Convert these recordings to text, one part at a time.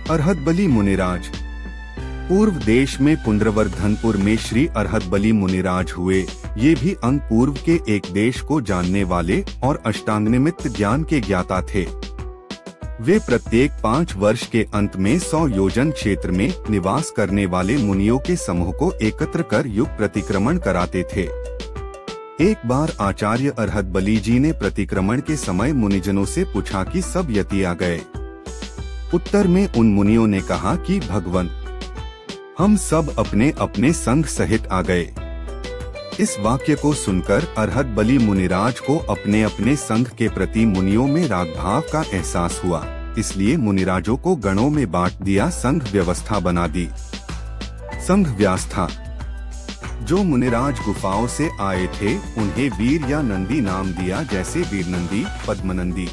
अरहतबली मुनिराज। पूर्व देश में पुंड्रवर्धनपुर में श्री अरहतबली मुनिराज हुए। ये भी अंग पूर्व के एक देश को जानने वाले और अष्टांग निमित्त ज्ञान के ज्ञाता थे। वे प्रत्येक 5 वर्ष के अंत में 100 योजन क्षेत्र में निवास करने वाले मुनियों के समूह को एकत्र कर युग प्रतिक्रमण कराते थे। एक बार आचार्य अरहतबली जी ने प्रतिक्रमण के समय मुनिजनों से पूछा कि सब यति आ गए। उत्तर में उन मुनियों ने कहा कि भगवन, हम सब अपने अपने संघ सहित आ गए। इस वाक्य को सुनकर अरहतबली मुनिराज को अपने अपने संघ के प्रति मुनियों में रागभाव का एहसास हुआ, इसलिए मुनिराजों को गणों में बांट दिया, संघ व्यवस्था बना दी। संघ व्यवस्था। जो मुनिराज गुफाओं से आए थे उन्हें वीर या नंदी नाम दिया, जैसे वीरनंदी, पद्मनंदी।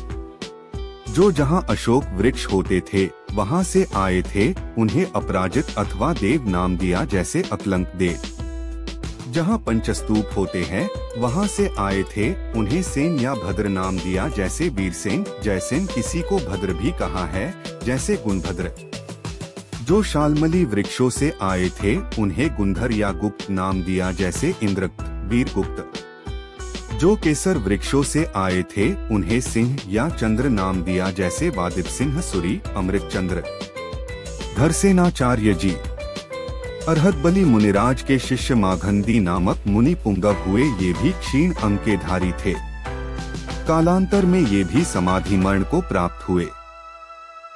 जो जहां अशोक वृक्ष होते थे वहां से आए थे उन्हें अपराजित अथवा देव नाम दिया, जैसे अकलंक देव। जहां पंचस्तूप होते हैं वहां से आए थे उन्हें सेन या भद्र नाम दिया, जैसे वीरसेन, जयसेन। किसी को भद्र भी कहा है, जैसे गुणभद्र। जो शालमली वृक्षों से आए थे उन्हें गुंधर या गुप्त नाम दिया, जैसे इंद्रगुप्त, वीरगुप्त। जो केसर वृक्षों से आए थे उन्हें सिंह या चंद्र नाम दिया, जैसे वादिप सिंह, सूरी, अमृत चंद्र। धरसेनाचार्य जी। अरहतबली मुनिराज के शिष्य माघंदी नामक मुनि पुंगव हुए। ये भी क्षीण अंग के धारी थे। कालांतर में ये भी समाधि मरण को प्राप्त हुए।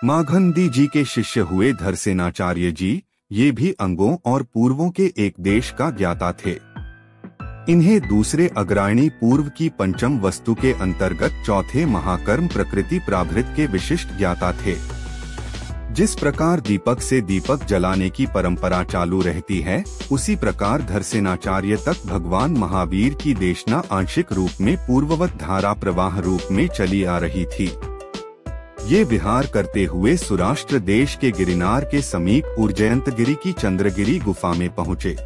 माघंदी जी के शिष्य हुए धरसेनाचार्य जी। ये भी अंगों और पूर्वों के एक देश का ज्ञाता थे। इन्हें दूसरे अग्राणी पूर्व की पंचम वस्तु के अंतर्गत चौथे महाकर्म प्रकृति प्राभृत के विशिष्ट ज्ञाता थे। जिस प्रकार दीपक से दीपक जलाने की परंपरा चालू रहती है, उसी प्रकार धरसेनाचार्य तक भगवान महावीर की देशना आंशिक रूप में पूर्ववत धारा प्रवाह रूप में चली आ रही थी। ये विहार करते हुए सुराष्ट्र देश के गिरिनार के समीप उर्जयंतगिरी की चंद्रगिरी गुफा में पहुँचे।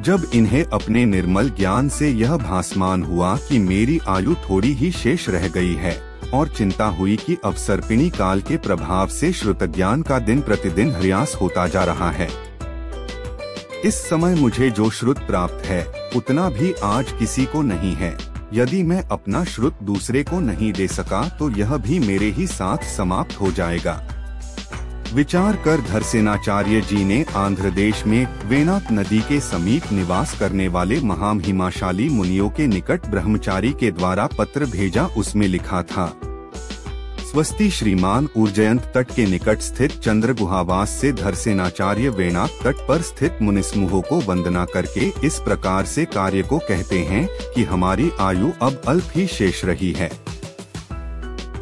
जब इन्हें अपने निर्मल ज्ञान से यह भासमान हुआ कि मेरी आयु थोड़ी ही शेष रह गई है और चिंता हुई कि अवसर्पिणी काल के प्रभाव से श्रुत ज्ञान का दिन प्रतिदिन ह्रास होता जा रहा है। इस समय मुझे जो श्रुत प्राप्त है उतना भी आज किसी को नहीं है। यदि मैं अपना श्रुत दूसरे को नहीं दे सका तो यह भी मेरे ही साथ समाप्त हो जाएगा। विचार कर धरसेनाचार्य जी ने आंध्र देश में वेनाक नदी के समीप निवास करने वाले महामहिमाशाली मुनियों के निकट ब्रह्मचारी के द्वारा पत्र भेजा। उसमें लिखा था, स्वस्ति श्रीमान, उर्जयंत तट के निकट स्थित चंद्र गुहावास से धरसेनाचार्य वेनाक तट पर स्थित मुनिसमूहों को वंदना करके इस प्रकार से कार्य को कहते हैं कि हमारी आयु अब अल्प ही शेष रही है।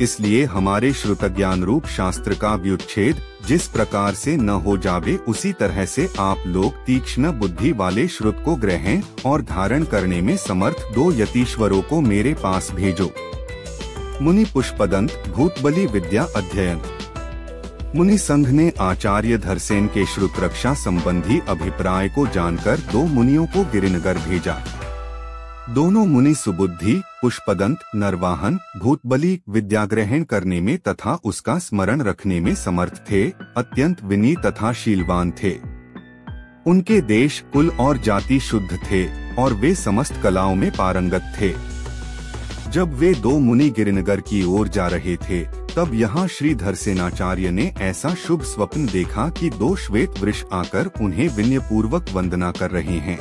इसलिए हमारे श्रुत ज्ञान रूप शास्त्र का व्युच्छेद जिस प्रकार से न हो जावे, उसी तरह से आप लोग तीक्ष्ण बुद्धि वाले श्रुत को ग्रहण और धारण करने में समर्थ 2 यतीश्वरों को मेरे पास भेजो। मुनि पुष्पदंत, भूतबली विद्या अध्ययन। मुनि संघ ने आचार्य धरसेन के श्रुत रक्षा संबंधी अभिप्राय को जानकर 2 मुनियों को गिरिनगर भेजा। दोनों मुनि सुबुद्धि, पुष्पदंत, नरवाहन, भूतबली विद्या ग्रहण करने में तथा उसका स्मरण रखने में समर्थ थे, अत्यंत विनीत तथा शीलवान थे। उनके देश, कुल और जाति शुद्ध थे और वे समस्त कलाओं में पारंगत थे। जब वे 2 मुनि गिरिनगर की ओर जा रहे थे तब यहाँ श्री धरसेनाचार्य ने ऐसा शुभ स्वप्न देखा कि 2 श्वेत वृष आकर उन्हें विनय पूर्वक वंदना कर रहे हैं।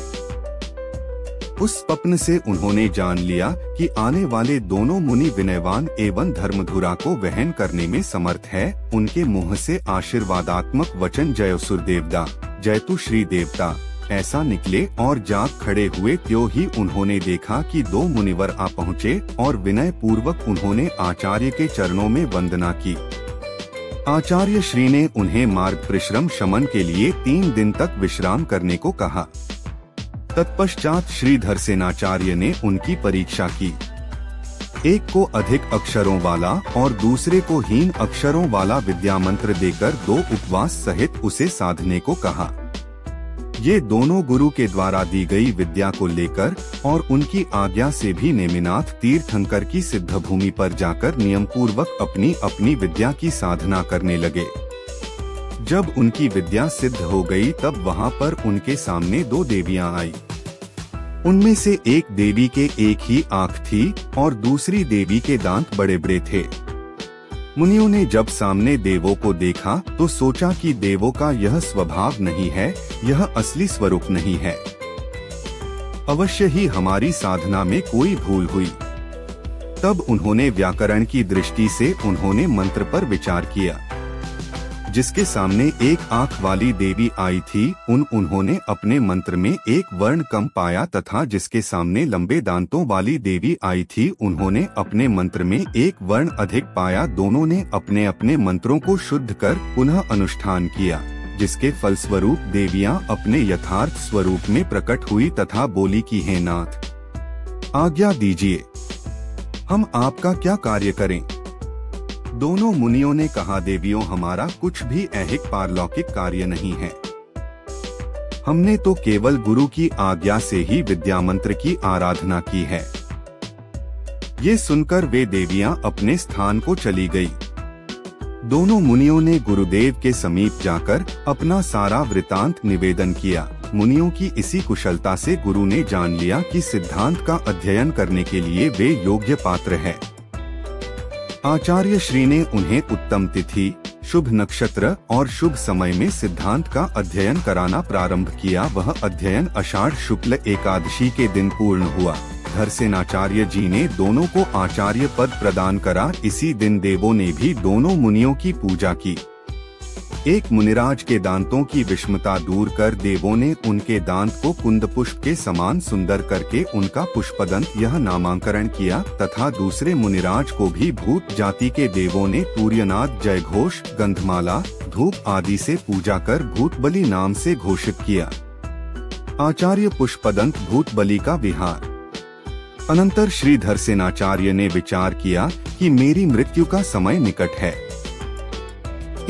उस स्वप्न से उन्होंने जान लिया कि आने वाले दोनों मुनि विनयवान एवं धर्मधुरा को वहन करने में समर्थ है। उनके मुंह से आशीर्वादात्मक वचन जयसुर देवता, जयतु श्री देवता ऐसा निकले और जाग खड़े हुए। त्यों ही उन्होंने देखा कि 2 मुनिवर आ पहुँचे और विनय पूर्वक उन्होंने आचार्य के चरणों में वंदना की। आचार्य श्री ने उन्हें मार्ग परिश्रम शमन के लिए 3 दिन तक विश्राम करने को कहा। तत्पश्चात श्री धरसेनाचार्य ने उनकी परीक्षा की। एक को अधिक अक्षरों वाला और दूसरे को हीन अक्षरों वाला विद्या मंत्र देकर 2 उपवास सहित उसे साधने को कहा। ये दोनों गुरु के द्वारा दी गई विद्या को लेकर और उनकी आज्ञा से भी नेमिनाथ तीर्थंकर की सिद्ध भूमि पर जाकर नियम पूर्वक अपनी अपनी विद्या की साधना करने लगे। जब उनकी विद्या सिद्ध हो गई तब वहां पर उनके सामने 2 देवियां आई। उनमें से एक देवी के एक ही आंख थी और दूसरी देवी के दांत बड़े बड़े थे। मुनियों ने जब सामने देवों को देखा तो सोचा कि देवों का यह स्वभाव नहीं है, यह असली स्वरूप नहीं है। अवश्य ही हमारी साधना में कोई भूल हुई। तब उन्होंने व्याकरण की दृष्टि से उन्होंने मंत्र पर विचार किया। जिसके सामने एक आंख वाली देवी आई थी उन्होंने अपने मंत्र में एक वर्ण कम पाया तथा जिसके सामने लंबे दांतों वाली देवी आई थी उन्होंने अपने मंत्र में एक वर्ण अधिक पाया। दोनों ने अपने अपने मंत्रों को शुद्ध कर पुनः अनुष्ठान किया, जिसके फलस्वरूप देवियां अपने यथार्थ स्वरूप में प्रकट हुई तथा बोली कि हे नाथ, आज्ञा दीजिए, हम आपका क्या कार्य करें। दोनों मुनियों ने कहा, देवियों, हमारा कुछ भी ऐहिक पारलौकिक कार्य नहीं है। हमने तो केवल गुरु की आज्ञा से ही विद्या मंत्र की आराधना की है। ये सुनकर वे देवियां अपने स्थान को चली गई। दोनों मुनियों ने गुरुदेव के समीप जाकर अपना सारा वृतांत निवेदन किया। मुनियों की इसी कुशलता से गुरु ने जान लिया कि सिद्धांत का अध्ययन करने के लिए वे योग्य पात्र है। आचार्य श्री ने उन्हें उत्तम तिथि, शुभ नक्षत्र और शुभ समय में सिद्धांत का अध्ययन कराना प्रारंभ किया। वह अध्ययन आषाढ़ शुक्ल एकादशी के दिन पूर्ण हुआ। धरसेनाचार्य जी ने दोनों को आचार्य पद प्रदान करा। इसी दिन देवों ने भी दोनों मुनियों की पूजा की। एक मुनिराज के दांतों की विषमता दूर कर देवों ने उनके दांत को कुंद पुष्प के समान सुंदर करके उनका पुष्पदंत यह नामांकरण किया तथा दूसरे मुनिराज को भी भूत जाति के देवों ने तूर्यनाद, जयघोष, गंधमाला, धूप आदि से पूजा कर भूतबली नाम से घोषित किया। आचार्य पुष्पदंत भूतबली का विहार। अनंतर श्री धरसेनाचार्य ने विचार किया कि मेरी मृत्यु का समय निकट है,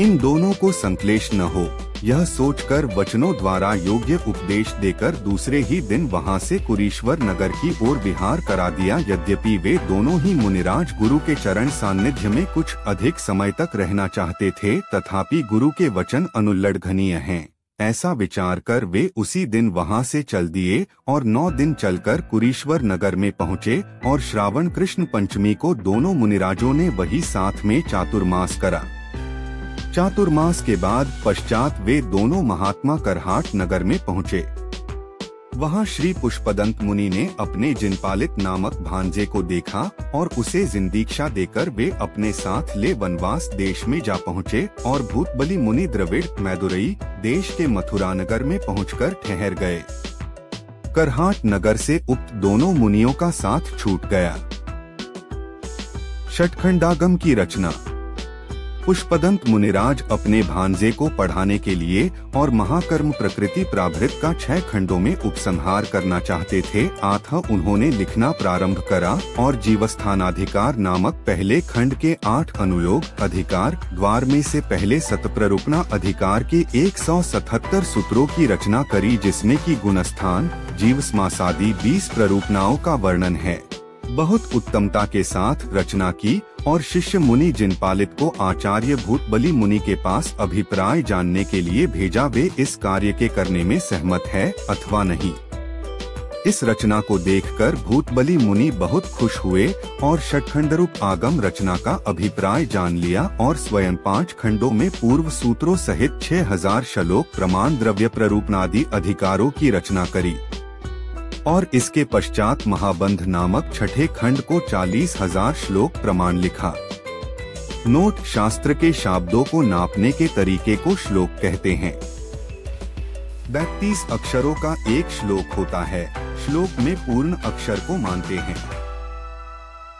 इन दोनों को संक्लेश न हो, यह सोचकर वचनों द्वारा योग्य उपदेश देकर दूसरे ही दिन वहां से कुरीश्वर नगर की ओर विहार करा दिया। यद्यपि वे दोनों ही मुनिराज गुरु के चरण सानिध्य में कुछ अधिक समय तक रहना चाहते थे, तथापि गुरु के वचन अनुल्लंघनीय हैं, ऐसा विचार कर वे उसी दिन वहां से चल दिए और 9 दिन चलकर कुरीश्वर नगर में पहुँचे और श्रावण कृष्ण पंचमी को दोनों मुनिराजों ने वही साथ में चातुर्मास करा। चातुर्मास के बाद पश्चात वे दोनों महात्मा करहाट नगर में पहुँचे। वहां श्री पुष्पदंत मुनि ने अपने जिनपालित नामक भांजे को देखा और उसे जिंदीक्षा देकर वे अपने साथ ले वनवास देश में जा पहुँचे और भूतबली मुनि द्रविड़ मैदुरई देश के मथुरा नगर में पहुंचकर ठहर गए। करहाट नगर से उक्त दोनों मुनियों का साथ छूट गया। षटखंडागम की रचना। पुष्पदंत मुनिराज अपने भांजे को पढ़ाने के लिए और महाकर्म प्रकृति प्राभृत का 6 खंडों में उपसंहार करना चाहते थे। अतः उन्होंने लिखना प्रारंभ करा और जीवस्थानाधिकार नामक पहले खंड के 8 अनुयोग अधिकार द्वार में से पहले सतप्ररूपणा अधिकार के 177 सूत्रों की रचना करी, जिसमें की गुणस्थान, जीवसमासादि 20 प्ररूपणाओं का वर्णन है। बहुत उत्तमता के साथ रचना की और शिष्य मुनि जिनपालित को आचार्य भूतबली मुनि के पास अभिप्राय जानने के लिए भेजा, वे इस कार्य के करने में सहमत है अथवा नहीं। इस रचना को देखकर भूतबली मुनि बहुत खुश हुए और षटखंडरूप आगम रचना का अभिप्राय जान लिया और स्वयं 5 खंडों में पूर्व सूत्रों सहित 6000 श्लोक प्रमाण द्रव्य प्ररूपणादि अधिकारों की रचना करी और इसके पश्चात महाबंध नामक 6ठे खंड को 40,000 श्लोक प्रमाण लिखा। नोट: शास्त्र के शब्दों को नापने के तरीके को श्लोक कहते हैं। 32 अक्षरों का एक श्लोक होता है। श्लोक में पूर्ण अक्षर को मानते हैं।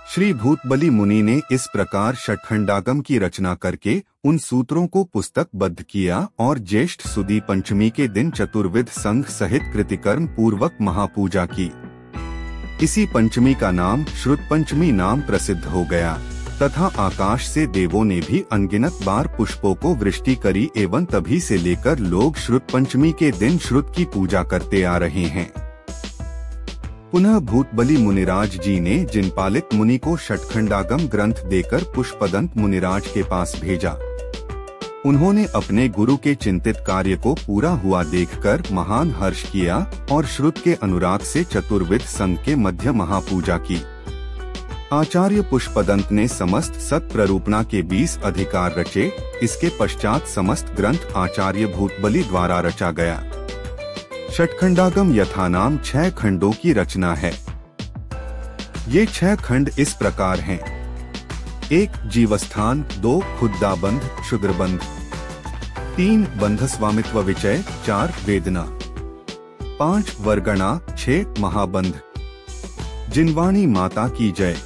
श्री भूतबली मुनि ने इस प्रकार षटखंडागम की रचना करके उन सूत्रों को पुस्तकबद्ध किया और ज्येष्ठ सुदी पंचमी के दिन चतुर्विध संघ सहित कृतिकर्म पूर्वक महापूजा की। इसी पंचमी का नाम श्रुत पंचमी नाम प्रसिद्ध हो गया तथा आकाश से देवों ने भी अनगिनत बार पुष्पों को वृष्टि करी एवं तभी से लेकर लोग श्रुत पंचमी के दिन श्रुत की पूजा करते आ रहे हैं। पुनः भूतबली मुनिराज जी ने जिनपालित मुनि को षटखंडागम ग्रंथ देकर पुष्पदंत मुनिराज के पास भेजा। उन्होंने अपने गुरु के चिंतित कार्य को पूरा हुआ देखकर महान हर्ष किया और श्रुत के अनुराग से चतुर्विध संघ के मध्य महापूजा की। आचार्य पुष्पदंत ने समस्त सत प्ररूपणा के 20 अधिकार रचे। इसके पश्चात समस्त ग्रंथ आचार्य भूतबली द्वारा रचा गया। षटखंडागम यथानाम 6 खंडों की रचना है। ये 6 खंड इस प्रकार हैं: 1 जीवस्थान, 2 खुद्दाबंध शुद्रबंध, 3 बंध स्वामित्व विचय, 4 वेदना, 5 वरगणा, 6 महाबंध। जिनवाणी माता की जय।